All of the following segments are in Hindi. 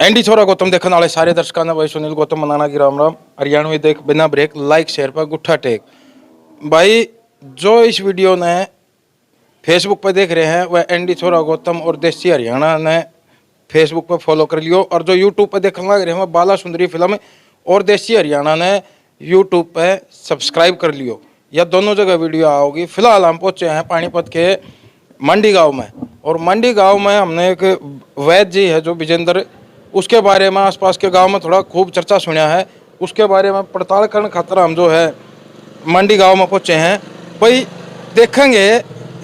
एंडी छोरा गौतम देखने वाले सारे दर्शकों ने भाई सुनील गौतम मनाना की राम राम। हरियाणवी देख बिना ब्रेक लाइक शेयर पर गुट्ठा टेक। भाई जो इस वीडियो ने फेसबुक पर देख रहे हैं वह एंडी छोरा गौतम और देसी हरियाणा ने फेसबुक पर फॉलो कर लियो, और जो यूट्यूब पर देखने लग रहे हैं वह बाला सुंदरी फिल्म और देसी हरियाणा ने यूट्यूब पे सब्सक्राइब कर लियो। यह दोनों जगह वीडियो आओगी। फिलहाल हम पहुंचे हैं पानीपत के मंडी गांव में, और मंडी गांव में हमने एक वैद्य जी है जो विजेंद्र, उसके बारे में आसपास के गांव में थोड़ा खूब चर्चा सुना है। उसके बारे में पड़ताल करने खातर हम जो है मंडी गांव में पहुंचे हैं। भाई देखेंगे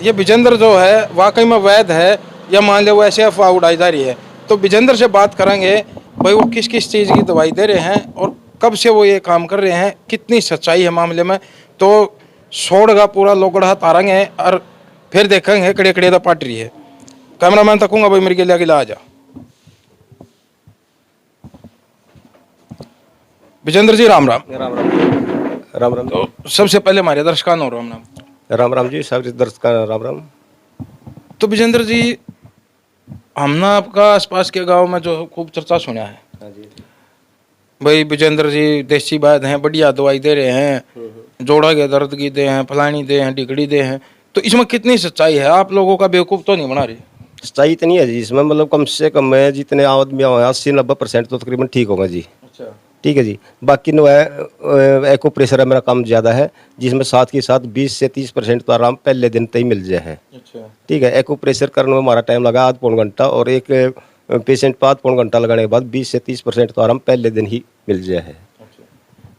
ये विजेंद्र जो है वाकई में वैद्य है या मान लो वो ऐसे अफवाह उड़ाई जा रही है। तो विजेंद्र से बात करेंगे भाई वो किस किस चीज़ की दवाई दे रहे हैं और कब से वो ये काम कर रहे हैं, कितनी सच्चाई है मामले में। तो छोड़गा पूरा लोगड़ा तारेंगे और फिर देखेंगे कड़े कड़े पाट रही है। कैमरामैन तकूंगा भाई मेरे के लिए अकेला आ जा। विजेंद्र जी राम राम। राम राम। राम राम। तो सबसे पहले हमारे दर्शकों को राम राम। राम राम जी, सब दर्शकों राम राम। तो विजेंद्र जी हमने आपका आसपास के गांव में जो खूब चर्चा सुना है। हाँ जी। भाई विजेंद्र जी देसी बात हैं, बढ़िया दवाई दे रहे हैं, जोड़ा के दर्द की दे हैं, फलानी दे हैं, टिकड़ी दे हैं। तो इसमें कितनी सच्चाई है? आप लोगों का बेवकूफ़ तो नहीं बना रही? सच्चाई इतनी है जी इसमें, मतलब कम से कम है जितने आदमी 80-90% तो तकरीबन ठीक होगा जी। अच्छा। ठीक है जी। बाकी नो है एको प्रेशर है मेरा काम ज़्यादा है, जिसमें साथ के साथ 20 से 30% तो आराम पहले दिन तक ही मिल जाए है। अच्छा। ठीक है। एको प्रेशर करने में हमारा टाइम लगा आध पौन घंटा, और एक पेशेंट पर आध पौन घंटा लगाने के बाद 20 से 30% तो आराम पहले दिन ही मिल जाए है।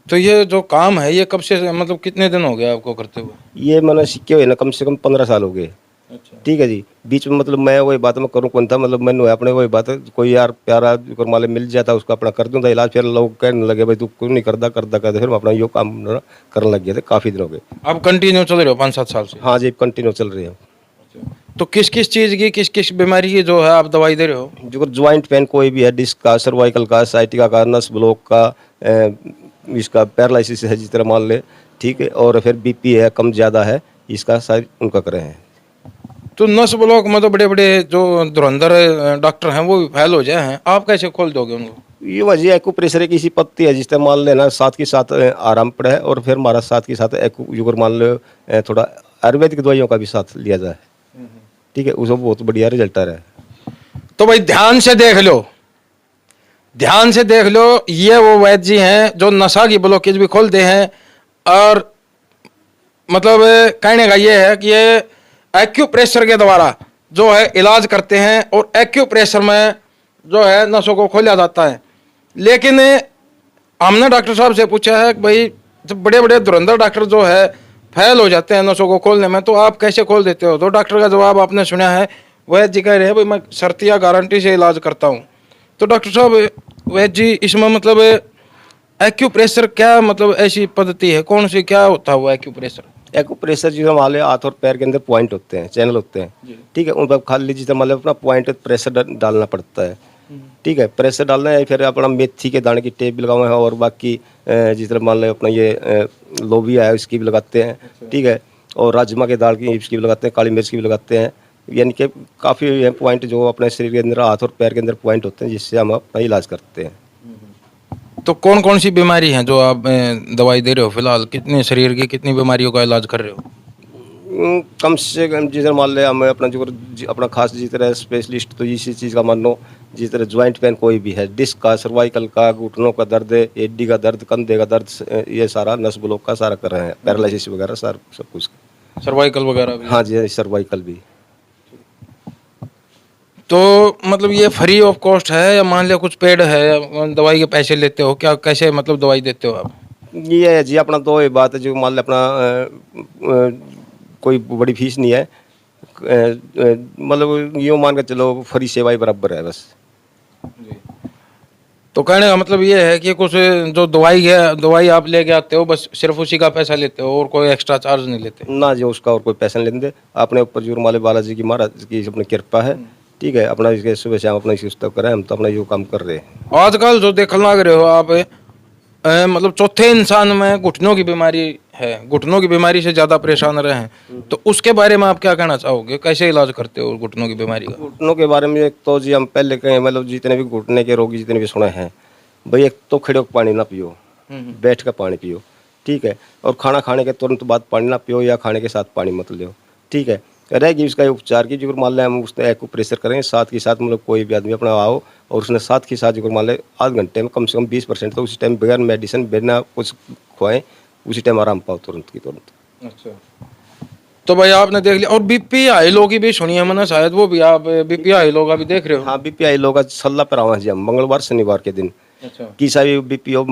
तो ये जो काम है ये कब से, मतलब कितने दिन हो गए आपको करते हुए? ये मैंने सीखे हुए ना कम से कम 15 साल हो गए। अच्छा। ठीक है जी। बीच में मतलब मैं वही बात में करूँ कौन था, मतलब मैंने अपने वही बात कोई यार प्यारा माले मिल जाता उसका अपना कर दूंगा इलाज, फिर लोग कहने लगे भाई तू क्यों नहीं करता फिर मैं अपना यो काम करने लग गया था। काफ़ी दिन हो गए। आप कंटिन्यू चल रहे हो 5-7 साल से? हाँ जी, कंटिन्यू चल रही है। तो किस किस चीज़ की, किस किस बीमारी की जो है आप दवाई दे रहे हो? जो ज्वाइंट पेन कोई भी है, डिस्क का, सर्वाइकल का, साइटिका का, नस ब्लॉक का, इसका पैरालिसिस है जिस तरह मान ले। ठीक है। और फिर बीपी है कम ज़्यादा है, इसका सारे उनका करे हैं। तो नस ब्लॉक में तो बड़े बड़े जो धुरंधर डॉक्टर हैं वो भी फेल हो जाए हैं, आप कैसे खोल दोगे उनको? ये वजह एक्यूप्रेशर एक ऐसी पत्ती है जिस तरह मान लेना साथ के साथ आराम पड़ा है, और फिर हमारा साथ के साथ एक्यूगर मान लो थोड़ा आयुर्वेदिक दवाइयों का भी साथ लिया जाए। ठीक है। उसमें बहुत बढ़िया रिजल्ट आ रहा है। तो भाई ध्यान से देख लो, ध्यान से देख लो। ये वो वैद्य जी हैं जो नशा की ब्लॉकेज भी खोलते हैं, और मतलब कहने का ये है कि ये एक्यूप्रेशर के द्वारा जो है इलाज करते हैं, और एक्यूप्रेशर में जो है नसों को खोला जाता है। लेकिन हमने डॉक्टर साहब से पूछा है कि भाई जब बड़े बड़े धुरंधर डॉक्टर जो है फेल हो जाते हैं नसों को खोलने में, तो आप कैसे खोल देते हो? तो डॉक्टर का जवाब आपने सुना है, वैद्य जी कह रहे हैं भाई मैं शर्तिया गारंटी से इलाज करता हूँ। तो डॉक्टर साहब वैद्य जी इसमें मतलब एक्यूप्रेशर क्या, मतलब ऐसी पद्धति है कौन सी, क्या होता है वो एक्यूप्रेशर? एक्यूप्रेशर जो हमारे हाथ और पैर के अंदर पॉइंट होते हैं, चैनल होते हैं। ठीक है। उन पर खाली जिस तरह मतलब अपना पॉइंट प्रेशर डालना पड़ता है। ठीक है। प्रेशर डालना है, फिर अपना मेथी के दाने की टेप भी लगाना है, और बाकी जिस तरह मान लो अपना ये लोबिया है उसकी भी लगाते हैं। ठीक है। और राजमा के दाल की इसकी भी लगाते हैं, काली मिर्च की भी लगाते हैं। यानी कि काफ़ी पॉइंट जो अपने शरीर के अंदर हाथ और पैर के अंदर पॉइंट होते हैं जिससे हम अपना इलाज करते हैं। तो कौन कौन सी बीमारी हैं जो आप दवाई दे रहे हो फिलहाल? कितने शरीर की कितनी बीमारियों का इलाज कर रहे हो? कम से कम जिस तरह मान ले हम अपना जो अपना खास जिस तरह स्पेशलिस्ट तो इसी चीज़ का मान लो, जिस तरह ज्वाइंट पेन कोई भी है, डिस्क का, सर्वाइकल का, घुटनों का दर्द, एडी का दर्द, कंधे का दर्द, ये सारा नस ब्लॉक का सारा कर रहे हैं, पैरालिसिस वगैरह सारा सब कुछ। सर्वाइकल वगैरह भी? हाँ जी, सर्वाइकल भी। तो मतलब ये फ्री ऑफ कॉस्ट है या मान लिया कुछ पेड है, दवाई के पैसे लेते हो क्या, कैसे मतलब दवाई देते हो आप? ये है जी अपना तो ये बात है जो मान लिया अपना कोई बड़ी फीस नहीं है, मतलब यूँ मान के चलो फ्री सेवाएं बराबर है बस। तो कहने का मतलब ये है कि कुछ जो दवाई है, दवाई आप लेके आते हो बस सिर्फ उसी का पैसा लेते हो और कोई एक्स्ट्रा चार्ज नहीं लेते? ना जी, उसका और कोई पैसा नहीं लेते। अपने ऊपर जो माले बालाजी की महाराज की अपनी कृपा है। ठीक है। अपना इसके सुबह शाम अपना इसी उस्तव करें, हम तो अपना यो काम कर रहे हैं। आजकल जो देखने लग रहे हो आप मतलब चौथे इंसान में घुटनों की बीमारी है, घुटनों की बीमारी से ज़्यादा परेशान रहे हैं, तो उसके बारे में आप क्या कहना चाहोगे? कैसे इलाज करते हो घुटनों की बीमारी का? घुटनों के बारे में एक तो जी हम पहले कहें मतलब जितने भी घुटने के रोगी जितने भी सुने हैं भाई, एक तो खड़े होकर पानी ना पियो, बैठ कर पानी पियो, ठीक है। और खाना खाने के तुरंत बाद पानी ना पियो या खाने के साथ पानी मत लो, ठीक है। रहेगी उसका उपचार की, जो मान लें हम उसने एक्यूप्रेशर करेंगे साथ के साथ, मतलब कोई भी आदमी अपना आओ और उसने साथ के साथ जो मान लें आध घंटे में कम से कम 20% तो उसी टाइम बगैर मेडिसिन बिना कुछ खुआएं उसी टाइम आराम पाओ तुरंत की तुरंत। अच्छा, तो भाई आपने देख लिया। और बीपी हाई लो की भी सुनी है मैंने, शायद वो भी आप बीपी हाई लो का भी देख रहे हो? हाँ, बीपीआई लोग सल्ला पर आवा जी हम मंगलवार शनिवार के दिन अच्छा, की सारी बीपीओ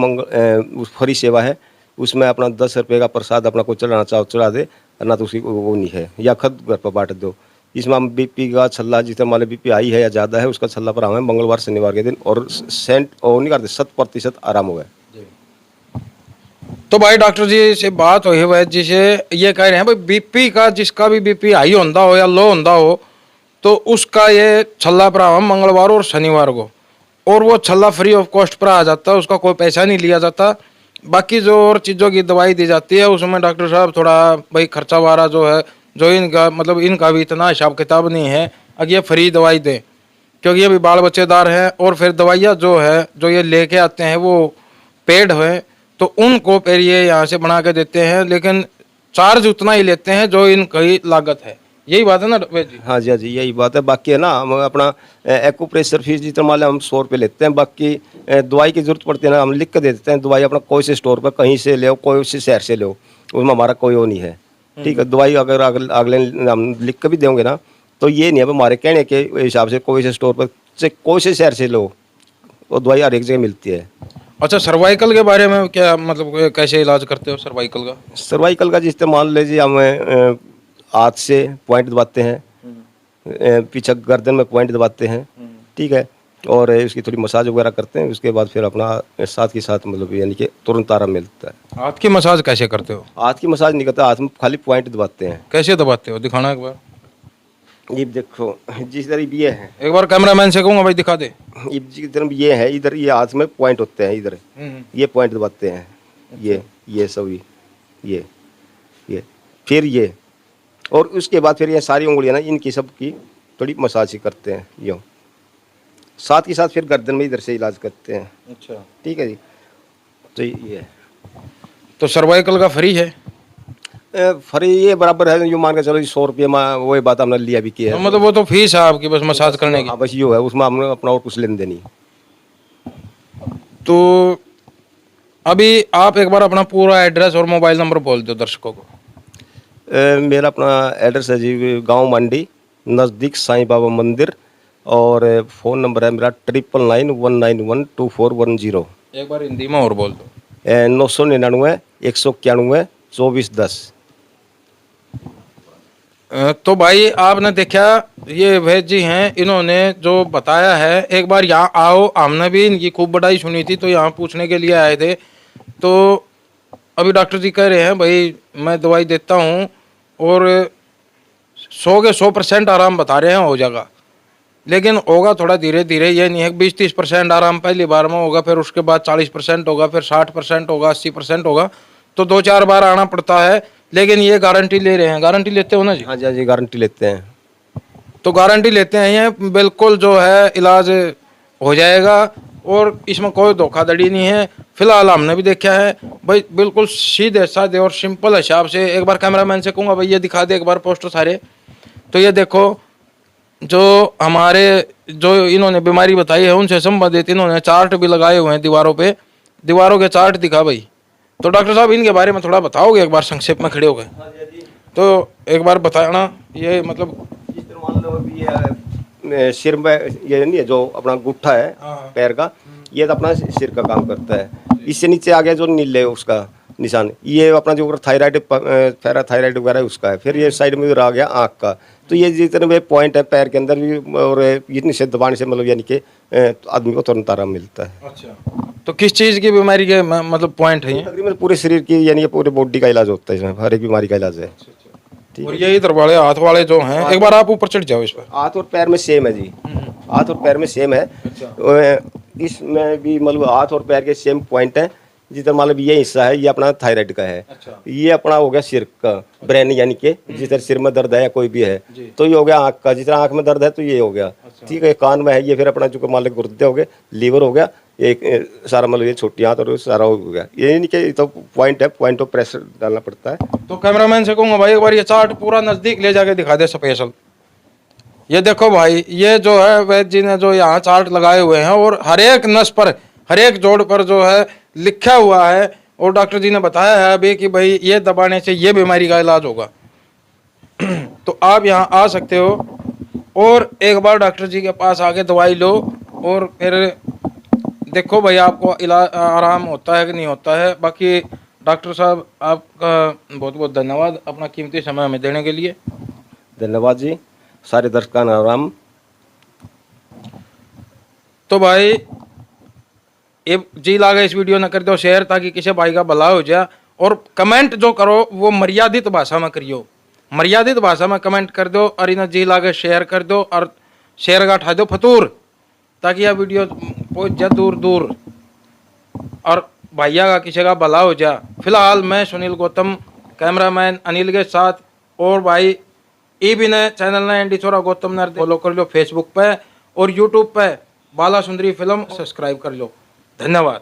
फ्री सेवा है, उसमें अपना 10 रुपये का प्रसाद अपना को चढ़ाना चाहो चढ़ा दे, ना तो उसकी वो नहीं है, या खुद घर पर बांट दो। इसमें हम बीपी का छल्ला जितना मान बीपी आई है या ज़्यादा है उसका छल्ला पर हमें मंगलवार शनिवार के दिन, और सेंट और नहीं करते 100% आराम हुआ है। तो भाई डॉक्टर जी से बात हुई है जिसे ये कह रहे हैं भाई बीपी का, जिसका भी बीपी हाई होता हो या लो होता हो, तो उसका ये छल्ला प्रावम मंगलवार और शनिवार को, और वो छल्ला फ्री ऑफ कॉस्ट पर आ जाता है, उसका कोई पैसा नहीं लिया जाता। बाकी जो और चीज़ों की दवाई दी जाती है उसमें डॉक्टर साहब थोड़ा भाई खर्चा वारा जो है, जो इनका मतलब इनका भी इतना हिसाब किताब नहीं है अगर ये फ्री दवाई दें, क्योंकि ये भी बाल बच्चेदार हैं। और फिर दवाइयाँ जो है जो ये लेके आते हैं वो पेड है, तो उनको फिर ये यहाँ से बना के देते हैं, लेकिन चार्ज उतना ही लेते हैं जो इनकी लागत है। यही बात है ना वैद्य जी? हाँ जी, हाँ जी, यही बात है। बाकी है ना हम अपना एक्यूप्रेशर फीस जितना मान लें हम 100 रुपये लेते हैं, बाकी दवाई की जरूरत पड़ती है ना हम लिख कर दे देते हैं, दवाई अपना कोई से स्टोर पर कहीं से ले, कोई से शहर से लो, उसमें हमारा कोई वो नहीं है, ठीक है। दवाई अगर अगले हम लिख कर भी देंगे ना तो ये नहीं है हमारे कहने के हिसाब से कोई से स्टोर पर से कोई से शहर से लो, वो दवाई हर एक जगह मिलती है। अच्छा, सर्वाइकल के बारे में क्या मतलब कैसे इलाज करते हो सर्वाइकल का? सर्वाइकल का जिस मान लीजिए हमें हाथ से पॉइंट दबाते हैं, पीछे गर्दन में पॉइंट दबाते हैं, ठीक है, और उसकी थोड़ी मसाज वगैरह करते हैं, उसके बाद फिर अपना साथ के साथ मतलब यानी कि तुरंत आराम मिलता है। हाथ की मसाज कैसे करते हो? हाथ की मसाज नहीं करता, हाथ में खाली पॉइंट दबाते हैं। कैसे दबाते हो, दिखाना एक बार। ये देखो जिस तरह ये है, एक बार कैमरामैन से कहूँगा भाई दिखा दे। ये जिस तरह ये है, इधर ये हाथ में पॉइंट होते हैं, इधर ये पॉइंट दबाते हैं, ये सभी ये फिर ये, और उसके बाद फिर ये सारी उंगलियां ना इनकी सब की थोड़ी मसाज ही करते हैं यूँ, साथ के साथ फिर गर्दन में इधर से इलाज करते हैं। अच्छा, ठीक है जी। तो ये तो सर्वाइकल का फ्री है? फ्री ये बराबर है, यूँ मान के चलो 100 रुपये में वही बात हमने लिया भी किया तो है। मतलब वो तो फीस है आपकी बस मसाज करने की? हाँ बस यूँ है, उसमें हमने अपना और कुछ लेन देन नहीं। तो अभी आप एक बार अपना पूरा एड्रेस और मोबाइल नंबर बोल दो दर्शकों को। मेरा अपना एड्रेस है जी गांव मंडी नज़दीक साईं बाबा मंदिर, और फ़ोन नंबर है मेरा 9991912410। एक बार हिंदी में और बोल दो। 999 191 2410। तो भाई आपने देखा ये वैद्य जी हैं, इन्होंने जो बताया है, एक बार यहाँ आओ, हमने भी इनकी खूब बड़ाई सुनी थी तो यहाँ पूछने के लिए आए थे। तो अभी डॉक्टर जी कह रहे हैं भाई मैं दवाई देता हूँ और 100 के 100% आराम बता रहे हैं हो जाएगा, लेकिन होगा थोड़ा धीरे धीरे, ये नहीं है 20-30% आराम पहली बार में होगा, फिर उसके बाद 40% होगा, फिर 60% होगा, 80% होगा, तो 2-4 बार आना पड़ता है। लेकिन ये गारंटी ले रहे हैं, गारंटी लेते हो ना जी? हाँ जी, हाँ जी, गारंटी लेते हैं। तो गारंटी लेते हैं ये बिल्कुल जो है इलाज हो जाएगा, और इसमें कोई धोखाधड़ी नहीं है। फिलहाल हमने भी देखा है भाई, बिल्कुल सीधे साधे और सिंपल हिसाब से। एक बार कैमरामैन से कहूँगा भाई ये दिखा दे एक बार पोस्टर सारे। तो ये देखो जो हमारे जो इन्होंने बीमारी बताई है उनसे संबंधित इन्होंने चार्ट भी लगाए हुए हैं दीवारों पे, दीवारों के चार्ट दिखा भाई। तो डॉक्टर साहब इनके बारे में थोड़ा बताओगे एक बार संक्षेप में खड़े हो गए? तो एक बार बताना ये मतलब जिस तरह मान लो अभी ये सिर में ये नहीं है जो अपना गुट्ठा है पैर का, ये तो अपना सिर का काम करता है। इससे नीचे आ गया जो नीले उसका निशान, ये अपना जो थायराइड पैराथायराइड वगैरह उसका है। फिर ये साइड में आ गया आँख का। तो ये जितने वे पॉइंट है पैर के अंदर भी, और इतनी से दबाने से मतलब यानी कि आदमी को तुरंत आराम मिलता है। अच्छा, तो किस चीज़ की बीमारी के मतलब पॉइंट है ये? तकरीबन पूरे शरीर की यानी कि पूरे बॉडी का इलाज होता है इसमें, हर एक बीमारी का इलाज है। और ये इधर वाले हाथ वाले जो हैं, एक बार आप ऊपर चढ़ जाओ इस पर। हाथ और पैर में सेम है जी, हाथ और पैर में सेम है। इसमें भी मतलब हाथ और पैर के सेम पॉइंट हैं, जितना मतलब ये हिस्सा है ये अपना थायराइड का है। अच्छा। ये अपना हो गया सिर का, ब्रेन यानी कि जिस तरह सिर में दर्द है या कोई भी है जी। तो ये हो गया आँख का, जिस तरह आँख में दर्द है तो ये हो गया। ठीक है, कान में है ये, फिर अपना जो मान लो गुर्दे हो गए, लीवर हो गया, एक सारा मतलब ये छोटी हाथ और सारा हो गया। ये नहीं कि तो पॉइंट है, पॉइंट ऑफ प्रेशर डालना पड़ता है। तो कैमरामैन से कहूंगा भाई एक बार ये चार्ट पूरा नजदीक ले जाके दिखा दे स्पेशल। ये देखो भाई, ये जो है वैद्य जी ने जो यहाँ चार्ट लगाए हुए हैं और हर एक नस पर, हर एक जोड़ पर जो है लिखा हुआ है, और डॉक्टर जी ने बताया है अभी कि भाई ये दबाने से ये बीमारी का इलाज होगा। तो आप यहाँ आ सकते हो और एक बार डॉक्टर जी के पास आके दवाई लो और फिर देखो भाई आपको इलाज आराम होता है कि नहीं होता है। बाकी डॉक्टर साहब आपका बहुत बहुत धन्यवाद अपना कीमती समय हमें देने के लिए। धन्यवाद जी, सारे दर्शकों का नाम। तो भाई ये जी लागे इस वीडियो न कर दो शेयर ताकि किसी भाई का भला हो जाए, और कमेंट जो करो वो मर्यादित भाषा में करियो, मर्यादित भाषा में कमेंट कर दो और इन्हें जी लागे शेयर कर दो और शेयर का उठा दो फतूर, ताकि यह वीडियो पहुंच जाए दूर दूर और भैया का किसी का भला हो जाए। फिलहाल मैं सुनील गौतम कैमरामैन अनिल के साथ, और भाई ये भी ने चैनल ने एंडी छोरा गौतम ने फॉलो कर लो फेसबुक पे और यूट्यूब पे बाला सुंदरी फिल्म सब्सक्राइब कर लो। धन्यवाद।